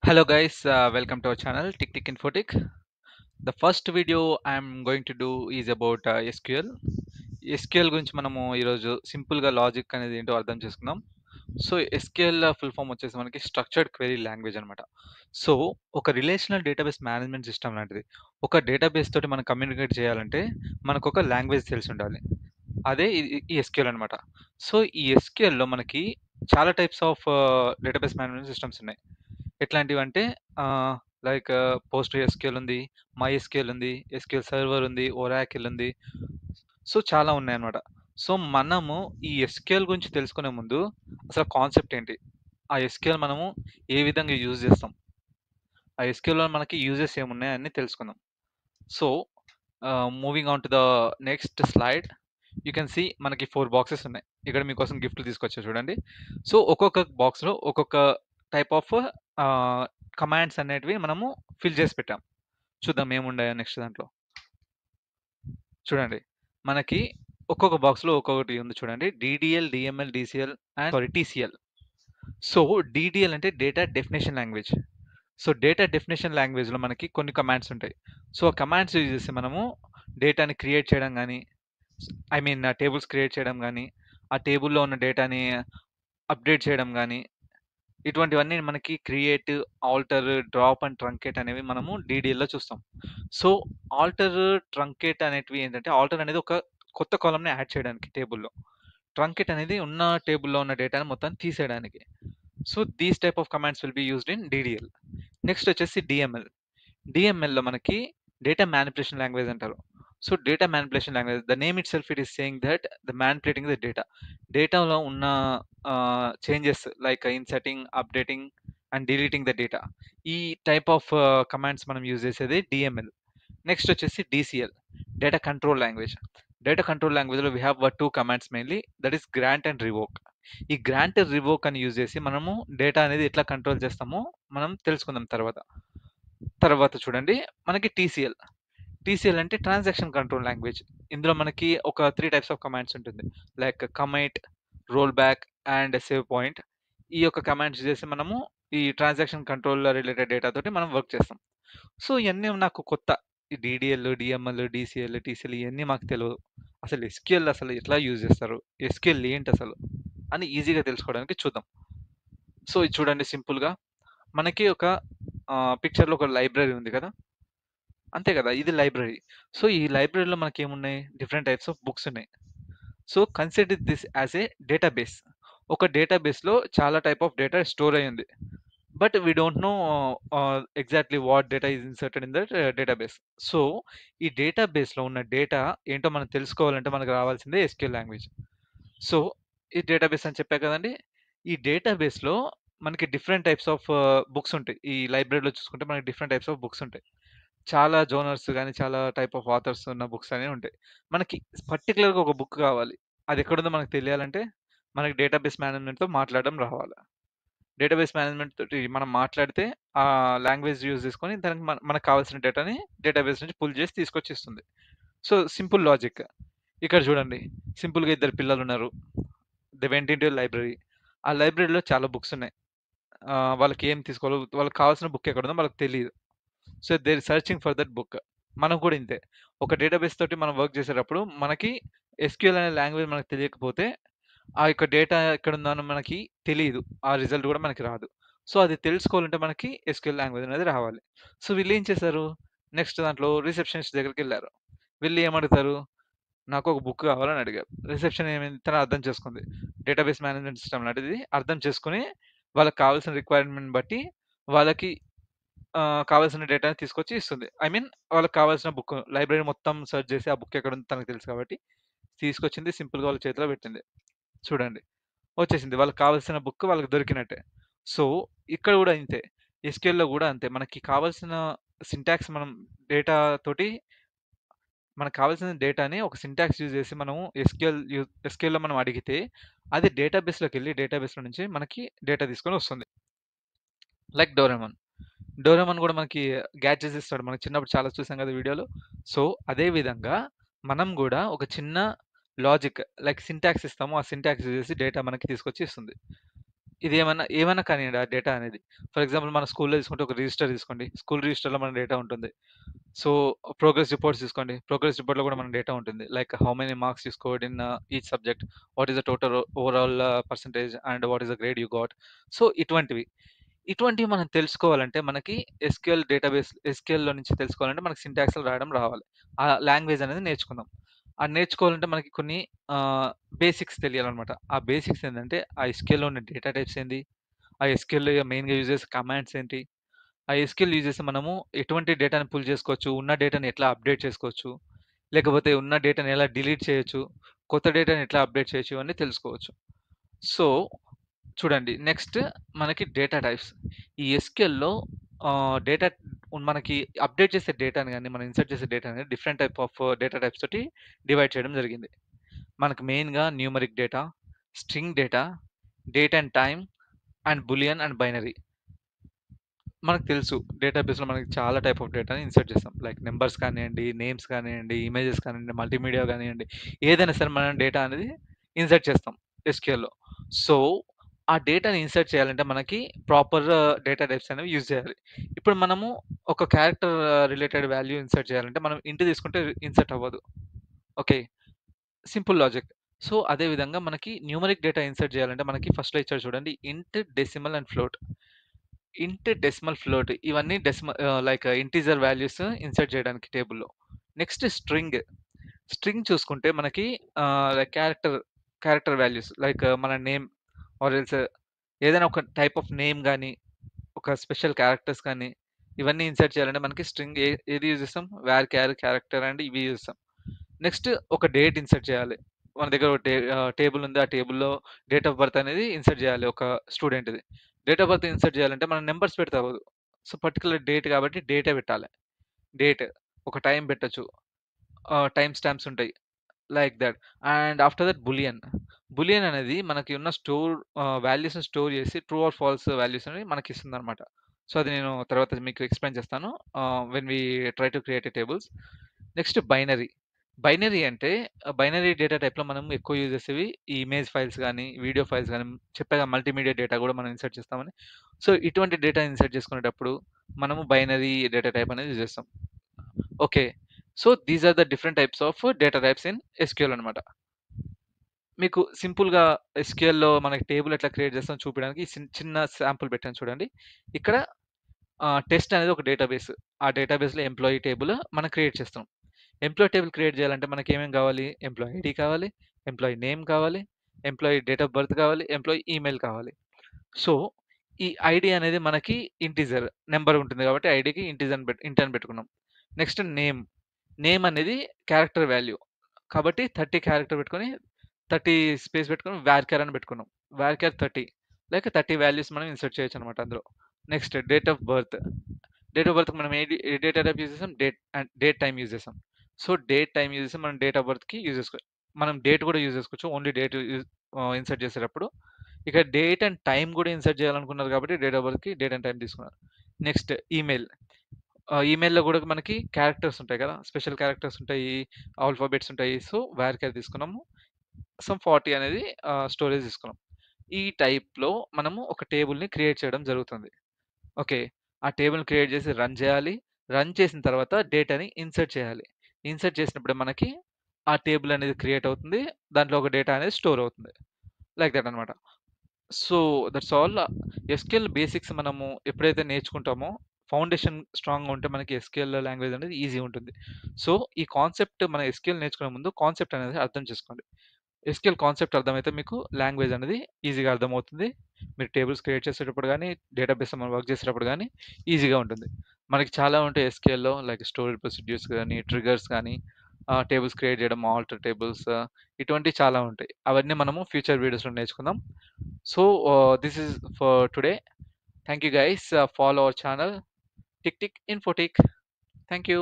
Hello guys, welcome to our channel Tick Tick Infotick. The first video I'm going to do is about SQL. SQL గురించి మనము ఈరోజు సింపుల్గా logic అనేది ఏంటో అర్థం చేసుకుందాం. సో ఎస్క్యూఎల్ ఫుల్ ఫామ్ వచ్చేసి మనకి స్ట్రక్చర్డ్ క్వెరీ లాంగ్వేజ్ అనమాట. సో ఒక రిలేషనల్ డేటాబేస్ మేనేజ్మెంట్ సిస్టమ్ లాంటిది. ఒక డేటాబేస్ తోటి మనం కమ్యూనికేట్ చేయాలంటే మనకు ఒక లాంగ్వేజ్ తెలిసి ఉండాలి. అదే ఈ ఎస్క్యూఎల్ అనమాట. సో ఈ ఎస్క్యూఎల్లో మనకి చాలా types of database management systems ఉన్నాయి. ఎట్లాంటివంటే లైక్ పోస్ట్ ఎస్క్యూఎల్ ఉంది, మై ఎస్క్యూఎల్ ఉంది, ఎస్క్యూఎల్ సర్వర్ ఉంది, ఒరాకిల్ ఉంది. సో చాలా ఉన్నాయన్నమాట. సో మనము ఈ ఎస్క్యూఎల్ గురించి తెలుసుకునే ముందు అసలు కాన్సెప్ట్ ఏంటి, ఆ ఎస్క్యూఎల్ మనము ఏ విధంగా యూజ్ చేస్తాం, ఆ ఎస్క్యూఎల్లో మనకి యూజెస్ ఏమున్నాయి అని తెలుసుకుందాం. So moving on to the next slide, you can see మనకి 4 బాక్సెస్ ఉన్నాయి. ఇక్కడ మీకోసం గిఫ్ట్లు తీసుకొచ్చా చూడండి. సో ఒక్కొక్క బాక్స్లో ఒక్కొక్క టైప్ ఆఫ్ కమాండ్స్ అనేటివి మనము ఫిల్ చేసి పెట్టాం. చూద్దాం ఏముండాయో నెక్స్ట్ దాంట్లో. చూడండి మనకి ఒక్కొక్క బాక్స్లో ఒక్కొక్కటి ఉంది చూడండి. DDL, DML, DCL and TCL. So DDL అంటే data definition language. So data definition లాంగ్వేజ్లో మనకి కొన్ని కమాండ్స్ ఉంటాయి. సో ఆ కమాండ్స్ యూజ్ చేసి మనము డేటాని క్రియేట్ చేయడం కానీ, ఐ మీన్ టేబుల్స్ క్రియేట్ చేయడం కానీ, ఆ టేబుల్లో ఉన్న డేటాని అప్డేట్ చేయడం కానీ, ఇటువంటివన్నీ మనకి create, alter, drop and truncate అనేవి మనము డీడీఎల్లో చూస్తాం. సో ఆల్టర్, ట్రంకేట్ అనేటివి ఏంటంటే, ఆల్టర్ అనేది ఒక కొత్త కాలమ్ని యాడ్ చేయడానికి టేబుల్లో, ట్రంకేట్ అనేది ఉన్న టేబుల్లో ఉన్న డేటాని మొత్తం తీసేయడానికి. So these type of commands will be used in DDL. Next వచ్చేసి డిఎంఎల్. డిఎంఎల్లో మనకి డేటా మ్యానిపులేషన్ లాంగ్వేజ్ అంటారు. So data manipulation language, the name itself it is saying that the manipulating the data. డేటాలో ఉన్న changes like inserting, updating and deleting the data, ఈ type of commands మనం use చేసేది DML. Next వచ్చేసి DCL, data control language. Data control లాంగ్వేజ్లో we have 2 commands mainly, that is grant and revoke. ఈ grant, revoke అని use చేసి మనము data అనేది ఎట్లా కంట్రోల్ చేస్తామో మనం తెలుసుకుందాం తర్వాత. తర్వాత చూడండి మనకి టీసీఎల్. టీసీఎల్ అంటే ట్రాన్సాక్షన్ కంట్రోల్ లాంగ్వేజ్. ఇందులో మనకి ఒక 3 టైప్స్ ఆఫ్ కమాండ్స్ ఉంటుంది, like commit, roll back and save point. ఈ యొక్క కమాండ్స్ చేసి మనము ఈ ట్రాన్సాక్షన్ కంట్రోల్ రిలేటెడ్ డేటా తోటి మనం వర్క్ చేస్తాం. సో ఇవన్నీ నాకు కొత్త. ఈ డిడిఎల్, డిఎంఎల్, డిసిఎల్, టీసీఎల్ ఇవన్నీ మాకు తెలియదు. అసలు ఎస్క్యూఎల్ అసలు ఎట్లా యూజ్ చేస్తారు, ఎస్క్యూఎల్ ఏంటి అసలు అని ఈజీగా తెలుసుకోవడానికి చూద్దాం. సో ఇది చూడండి సింపుల్గా మనకి ఒక పిక్చర్లో ఒక లైబ్రరీ ఉంది కదా, అంతే కదా, ఇది లైబ్రరీ. సో ఈ లైబ్రరీలో మనకి ఏమున్నాయి, డిఫరెంట్ టైప్స్ ఆఫ్ బుక్స్ ఉన్నాయి. So consider this as a database. ఒక డేటాబేస్లో చాలా టైప్ ఆఫ్ డేటా స్టోర్ అయి ఉంది, but we don't know exactly what data is inserted in that database. So ఈ డేటాబేస్లో ఉన్న డేటా ఏంటో మనం తెలుసుకోవాలంటే మనకు రావాల్సిందే ఎస్క్యూఎల్ లాంగ్వేజ్. సో ఈ డేటాబేస్ అని చెప్పా కదండి, ఈ డేటాబేస్లో మనకి డిఫరెంట్ టైప్స్ ఆఫ్ బుక్స్ ఉంటాయి. ఈ లైబ్రరీలో చూసుకుంటే మనకి డిఫరెంట్ టైప్స్ ఆఫ్ బుక్స్ ఉంటాయి. చాలా జోనర్స్ గాని, చాలా టైప్ ఆఫ్ ఆథర్స్ ఉన్న బుక్స్ అనేవి ఉంటాయి. మనకి పర్టిక్యులర్‌గా ఒక బుక్ కావాలి. అది ఎక్కడుందో మనకు తెలియాలంటే, మనకి డేటాబేస్ మేనేజ్‌మెంట్‌తో మాట్లాడడం రావాలి. డేటాబేస్ మేనేజ్‌మెంట్ తోటి మనం మాట్లాడితే, ఆ లాంగ్వేజ్ యూజ్ చేసుకొని దానికి మనకు కావాల్సిన డేటాని డేటాబేస్ నుంచి పుల్ చేసి తీసుకొచ్చి ఇస్తుంది. So, simple logic. ఇక్కడ చూడండి, సింపుల్‌గా ఇద్దరు పిల్లలున్నారు. They went into library. ఆ లైబ్రరీలో చాలా బుక్స్ ఉన్నాయి. వాళ్ళకి ఏం తీసుకోవాలో, వాళ్ళకి కావాల్సిన బుక్ ఎక్కడుందో వాళ్ళకి తెలీదు. So they are searching for that book. మనం కూడా ఇంతే. ఒక డేటాబేస్ తోటి మనం వర్క్ చేసేటప్పుడు మనకి ఎస్క్యూఎల్ అనే లాంగ్వేజ్ మనకు తెలియకపోతే, ఆ యొక్క డేటా ఎక్కడుందో అని మనకి తెలీదు. ఆ రిజల్ట్ కూడా మనకి రాదు. సో అది తెలుసుకోవాలంటే మనకి ఎస్క్యూఎల్ లాంగ్వేజ్ అనేది రావాలి. సో వీళ్ళేం చేశారు, నెక్స్ట్ దాంట్లో రిసెప్షనిస్ట్ దగ్గరికెళ్లారు. వెళ్లి ఏమడుగుతారు, నాకు ఒక బుక్ కావాలని అడిగారు. రిసెప్షన్ ఏమైంది, తను అర్థం చేసుకుంది. డేటాబేస్ మేనేజ్మెంట్ సిస్టమ్ లాంటిది అర్థం చేసుకొని, వాళ్ళకి కావాల్సిన రిక్వైర్మెంట్ బట్టి వాళ్ళకి కావాల్సిన డేటాని తీసుకొచ్చి ఇస్తుంది. ఐ మీన్ వాళ్ళకి కావాల్సిన బుక్, లైబ్రరీ మొత్తం సెర్చ్ చేసి ఆ బుక్ ఎక్కడుందో తనకు తెలుసు కాబట్టి, తీసుకొచ్చింది సింపుల్‌గా వాళ్ళ చేతిలో పెట్టింది. చూడండి వచ్చేసింది. వాళ్ళకి కావాల్సిన బుక్ వాళ్ళకి దొరికినట్టే. సో ఇక్కడ గూడా ఇంతే. ఎస్‌క్యూఎల్‌లో గూడా అంతే. మనకి కావాల్సిన సింటాక్స్ మనం డేటా తోటి, మనకు కావాల్సిన డేటాని ఒక సింటాక్స్ యూజ్ చేసి మనము ఎస్‌క్యూఎల్‌లో మనం అడిగితే, అది డేటాబేస్‌లోకెళ్ళి డేటాబేస్‌లో నుంచి మనకి డేటా తీసుకొని వస్తుంది. Like Doraemon. డోరేమాన్ గూడా మనకి గ్యాడ్జెట్స్ ఇస్తాడు. మనం చిన్నప్పుడు చాలా చూసాం కదా వీడియోలో. సో, అదే విధంగా మనం గూడా ఒక చిన్న లాజిక్ లైక్ సింటాక్స్ ఇస్తాము. ఆ సింటాక్స్ యూజ్ చేసి డేటా మనకి తీసుకొచ్చి ఇస్తుంది. ఏమైనా కానియండి ఆ డేటా అనేది. ఫర్ ఎగ్జాంపుల్ మన స్కూల్‌లో తీసుకుంటే ఒక రిజిస్టర్ తీసుకోండి. స్కూల్ రిజిస్టర్‌లో మన డేటా ఉంటుంది. సో, ప్రోగ్రెస్ రిపోర్ట్స్ తీసుకోండి. ప్రోగ్రెస్ రిపోర్ట్‌లో కూడా మన డేటా ఉంటుంది. Like how many marks you scored in each subject, what is the total overall percentage and what is the grade you got. So, ఇటువంటివి మనం తెలుసుకోవాలంటే మనకి ఎస్‌క్యూఎల్‌లో నుంచి తెలుసుకోవాలంటే మనకి సింటాక్స్‌లు రాయడం రావాలి. ఆ లాంగ్వేజ్ అనేది నేర్చుకుందాం. అది నేర్చుకోవాలంటే మనకి కొన్ని బేసిక్స్ తెలియాలనమాట. ఆ బేసిక్స్ ఏందంటే ఆ ఎస్‌క్యూఎల్‌లో ఉన్న డేటా టైప్స్ ఏంది? ఆ ఎస్‌క్యూఎల్‌లో మెయిన్‌గా యూజ్ చేసే కమాండ్స్ ఏంటి? ఆ ఎస్‌క్యూఎల్ యూజ్ చేసి మనము ఎటువంటి డేటాని పుల్ చేసుకోవచ్చు? ఉన్న డేటాని ఎట్లా అప్‌డేట్ చేసుకోవచ్చు? లేకపోతే ఉన్న డేటాని ఎలా డిలీట్ చేయొచ్చు? కొత్త డేటాని ఎట్లా అప్‌డేట్ చేయొచ్చు? ఇవన్నీ తెలుసుకోవచ్చు. సో, చూడండి నెక్స్ట్ మనకి డేటా టైప్స్. ఈ ఎస్‌క్యూఎల్‌లో డేటా మనకి అప్‌డేట్ చేసే డేటాని గాని, మనం ఇన్సర్ట్ చేసే డేటాని గాని different type of data types తోటి డివైడ్ చేయడం జరిగింది. మనకు మెయిన్‌గా numeric data, string data, date and time and Boolean and binary. మనకు తెలుసు డేటాబేస్‌లో మనకి చాలా టైప్ ఆఫ్ డేటాని ఇన్సర్ట్ చేస్తాం. లైక్ నంబర్స్ కానియండి, నేమ్స్ కానియండి, ఇమేజెస్ కానియండి, మల్టీమీడియా కానియండి, ఏదైనా సరే మనం డేటా అనేది ఇన్సర్ట్ చేస్తాం ఎస్‌క్యూఎల్‌లో. సో, ఆ డేటాని ఇన్సర్ట్ చేయాలంటే మనకి ప్రాపర్ డేటా టైప్స్ అనేవి యూజ్ చేయాలి. ఇప్పుడు మనము ఒక క్యారెక్టర్ రిలేటెడ్ వాల్యూ ఇన్సర్ట్ చేయాలంటే మనం ఇంట్ తీసుకుంటే ఇన్సర్ట్ అవ్వదు. ఓకే. Simple logic. సో, అదే విధంగా మనకి న్యూమరిక్ డేటా ఇన్సర్ట్ చేయాలంటే మనకి ఫస్ట్‌లో ఇచ్చాడు చూడండి. ఇంట్, డెసిమల్ అండ్ ఫ్లోట్. ఇంట్, డెసిమల్, ఫ్లోట్ ఇవన్నీ లైక్ ఇంటిజర్ వాల్యూస్ ఇన్సర్ట్ చేయడానికి టేబుల్‌లో. Next string. స్ట్రింగ్ చూసుకుంటే మనకి లైక్ క్యారెక్టర్ వాల్యూస్ లైక్ మన నేమ్ ఆర్ ఎల్స్ ఏదైనా ఒక టైప్ ఆఫ్ నేమ్ గాని, ఒక స్పెషల్ క్యారెక్టర్స్ కానీ, ఇవన్నీ ఇన్సర్ట్ చేయాలంటే మనకి స్ట్రింగ్ ఏది యూజ్ చేస్తాం? క్యారెక్టర్ అండ్ ఇవి యూజ్ చేస్తాం. నెక్స్ట్ ఒక డేట్ ఇన్సర్ట్ చేయాలి. మన దగ్గర ఒక టేబుల్ ఉంది. ఆ టేబుల్‌లో డేట్ ఆఫ్ బర్త్ అనేది ఇన్సర్ట్ చేయాలి ఒక స్టూడెంట్‌ది. డేట్ ఆఫ్ బర్త్ ఇన్సర్ట్ చేయాలంటే మనం నంబర్స్ పెడితే అవ్వదు. సో, పర్టిక్యులర్ డేట్ కాబట్టి డేటే పెట్టాలి. డేట్ ఒక టైమ్ పెట్టొచ్చు. టైమ్ స్టాంప్స్ ఉంటాయి. Like that. And after that Boolean. Boolean అనేది మనకి ఉన్న వాల్యూస్‌ని స్టోర్ చేసి ట్రూ ఆర్ ఫాల్స్ వాల్యూస్ అనేవి మనకిస్తుందనమాట. సో, అది నేను తర్వాత మీకు ఎక్స్‌ప్లెయిన్ చేస్తాను. When we try to create a tables. Next binary. Binary అంటే బైనరీ డేటా టైప్‌లో మనం ఎక్కువ యూజ్ చేసేవి ఈ ఇమేజ్ ఫైల్స్ గానీ, వీడియో ఫైల్స్ గానీ చెప్పాగా మల్టీమీడియా డేటా గూడా మనం ఇన్సర్ట్ చేస్తామని. సో, ఇటువంటి డేటా ఇన్సర్ట్ చేసుకునేటప్పుడు మనము బైనరీ డేటా టైప్ అనేది యూజ్ చేస్తాం. Okay. So, these are the different types of data types in SQL అనమాట. మీకు సింపుల్‌గా ఎస్‌క్యూఎల్‌లో మనకి టేబుల్ ఎట్లా క్రియేట్ చేస్తామో చూపియడానికి చిన్న శాంపుల్ పెట్టాను చూడండి. ఇక్కడ టెస్ట్ అనేది ఒక డేటాబేస్. ఆ డేటాబేస్‌లో ఎంప్లాయీ టేబుల్ మనం క్రియేట్ చేస్తాం. ఎంప్లాయీ టేబుల్ క్రియేట్ చేయాలంటే మనకేమేమి కావాలి? ఎంప్లాయీ ఐడీ కావాలి, ఎంప్లాయీ నేమ్ కావాలి, ఎంప్లాయీ డేట్ ఆఫ్ బర్త్ కావాలి, ఎంప్లాయీ ఈమెయిల్ కావాలి. సో, ఈ ఐడీ అనేది మనకి ఇంటిజర్ నంబర్ ఉంటుంది కాబట్టి ఐడీకి ఇంట్ అని పెట్టుకున్నాం. Next name. నేమ్ అనేది క్యారెక్టర్ వాల్యూ. కాబట్టి 30 క్యారెక్టర్ పెట్టుకొని 30 స్పేస్ పెట్టుకొని వార్‌చార్ అని పెట్టుకున్నాం. వార్‌చార్ 30 లైక్ 30 వాల్యూస్ మనం ఇన్సర్ట్ చేయొచ్చనమాట అందులో. Next date of birth. Date of బర్త్‌కి మనం ఏ డేటా టైప్ యూజ్ చేసాం? డేట్ టైమ్ యూజ్ చేసాం. సో, డేట్ టైమ్ యూజ్ చేసి మనం డేట్ ఆఫ్ బర్త్‌కి యూజ్ చేసుకోవచ్చు. మనం డేట్ కూడా యూజ్ చేసుకోవచ్చు. ఓన్లీ డేట్ ఇన్సర్ట్ చేసేటప్పుడు. ఇక డేట్ అండ్ టైమ్ కూడా ఇన్సర్ట్ చేయాలనుకున్నారు కాబట్టి డేట్ ఆఫ్ బర్త్‌కి డేట్ అండ్ టైమ్ తీసుకున్నారు. Next email. ఈమెయిల్‌లో కూడా మనకి క్యారెక్టర్స్ ఉంటాయి కదా! స్పెషల్ క్యారెక్టర్స్ ఉంటాయి. ఆల్ఫాబెట్స్ ఉంటాయి. సో, వార్‌చార్ తీసుకున్నాము. సమ్ 40 అనేది స్టోరేజ్ తీసుకున్నాం. ఈ టైప్‌లో మనము ఒక టేబుల్‌ని క్రియేట్ చేయడం జరుగుతుంది. ఓకే. ఆ టేబుల్‌ని క్రియేట్ చేసి రన్ చేయాలి. రన్ చేసిన తర్వాత డేటాని ఇన్సర్ట్ చేయాలి. ఇన్సర్ట్ చేసినప్పుడు మనకి ఆ టేబుల్ అనేది క్రియేట్ అవుతుంది. దాంట్లో ఒక డేటా అనేది స్టోర్ అవుతుంది. లైక్ థట్ అన్నమాట. So, that's all. SQL basics మనము ఎప్పుడైతే నేర్చుకుంటామో, ఫౌండేషన్ స్ట్రాంగ్‌గా ఉంటే మనకి ఎస్‌క్యూఎల్ లాంగ్వేజ్ అనేది ఈజీగా ఉంటుంది. సో, ఈ కాన్సెప్ట్ మన ఎస్‌క్యూఎల్ నేర్చుకునే ముందు కాన్సెప్ట్ అనేది అర్థం చేసుకోండి. ఎస్‌క్యూఎల్ కాన్సెప్ట్ అర్థమైతే మీకు లాంగ్వేజ్ అనేది ఈజీగా అర్థమవుతుంది. మీరు టేబుల్స్ క్రియేట్ చేసేటప్పుడు గానీ, డేటాబేస్‌లో మనం వర్క్ చేసేటప్పుడు గానీ ఈజీగా ఉంటుంది. మనకి చాలా ఉంటాయి ఎస్‌క్యూఎల్‌లో లైక్ స్టోరేజ్ ప్రొసీడ్యూర్స్ గానీ, ట్రిగ్గర్స్ గానీ, టేబుల్స్ క్రియేట్ చేయడం, ఆల్టర్ టేబుల్స్ ఇటువంటివి చాలా ఉంటాయి. అవన్నీ మనము ఫ్యూచర్ వీడియోస్‌లో నేర్చుకుందాం. So, this is for today. Thank you guys. Follow our channel. Tick Tick Infotick. Thank you.